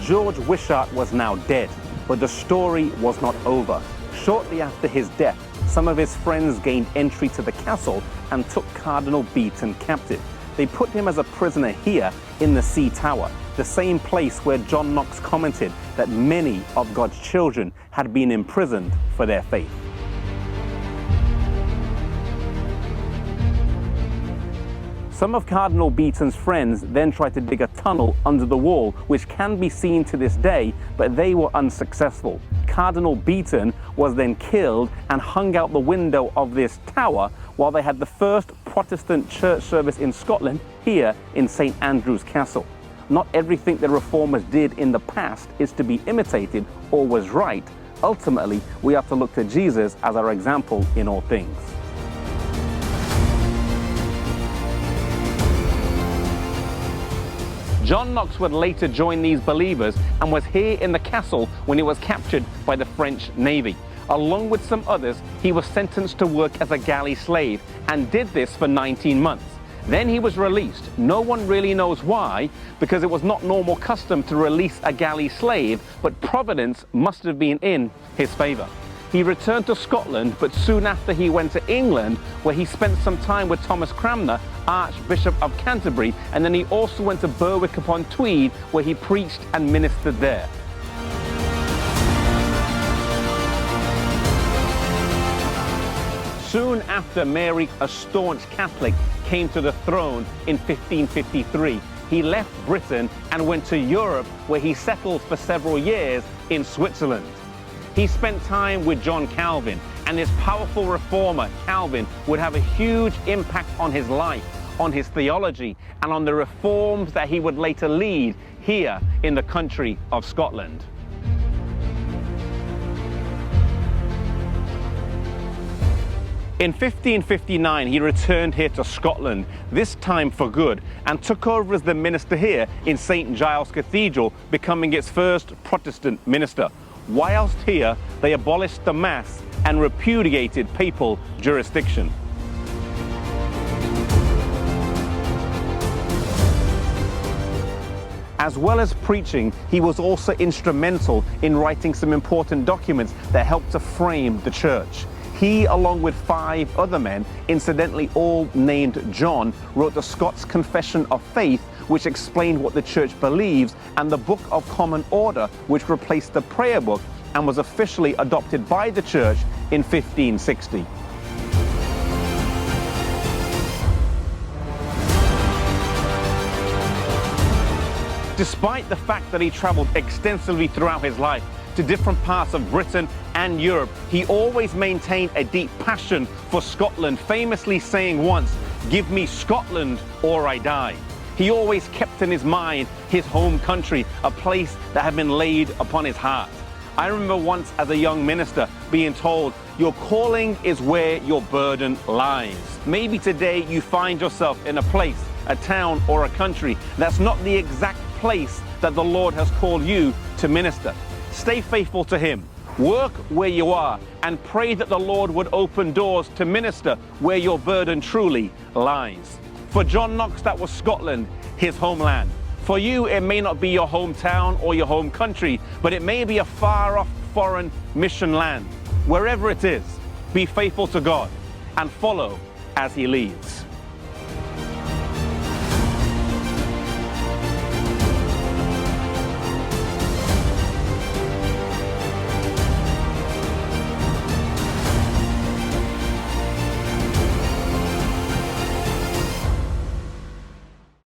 George Wishart was now dead, but the story was not over. Shortly after his death, some of his friends gained entry to the castle and took Cardinal Beaton captive. They put him as a prisoner here in the Sea Tower, the same place where John Knox commented that many of God's children had been imprisoned for their faith. Some of Cardinal Beaton's friends then tried to dig a tunnel under the wall, which can be seen to this day, but they were unsuccessful. Cardinal Beaton was then killed and hung out the window of this tower while they had the first Protestant church service in Scotland here in St. Andrew's Castle. Not everything the Reformers did in the past is to be imitated or was right. Ultimately, we have to look to Jesus as our example in all things. John Knox would later join these believers and was here in the castle when he was captured by the French Navy. Along with some others, he was sentenced to work as a galley slave and did this for 19 months. Then he was released. No one really knows why, because it was not normal custom to release a galley slave, but providence must have been in his favor. He returned to Scotland, but soon after he went to England, where he spent some time with Thomas Cranmer, Archbishop of Canterbury, and then he also went to Berwick-upon-Tweed, where he preached and ministered there. Soon after Mary, a staunch Catholic, came to the throne in 1553, he left Britain and went to Europe, where he settled for several years in Switzerland. He spent time with John Calvin, and this powerful reformer, Calvin, would have a huge impact on his life, on his theology, and on the reforms that he would later lead here in the country of Scotland. In 1559, he returned here to Scotland, this time for good, and took over as the minister here in St. Giles Cathedral, becoming its first Protestant minister. Whilst here, they abolished the Mass and repudiated papal jurisdiction. As well as preaching, he was also instrumental in writing some important documents that helped to frame the church. He, along with 5 other men, incidentally all named John, wrote the Scots Confession of Faith, which explained what the church believes, and the Book of Common Order, which replaced the prayer book and was officially adopted by the church in 1560. Despite the fact that he traveled extensively throughout his life to different parts of Britain and Europe, he always maintained a deep passion for Scotland, famously saying once, "Give me Scotland or I die." He always kept in his mind his home country, a place that had been laid upon his heart. I remember once as a young minister being told, "Your calling is where your burden lies." Maybe today you find yourself in a place, a town or a country that's not the exact place that the Lord has called you to minister. Stay faithful to Him. Work where you are and pray that the Lord would open doors to minister where your burden truly lies. For John Knox, that was Scotland, his homeland. For you, it may not be your hometown or your home country, but it may be a far-off foreign mission land. Wherever it is, be faithful to God and follow as He leads.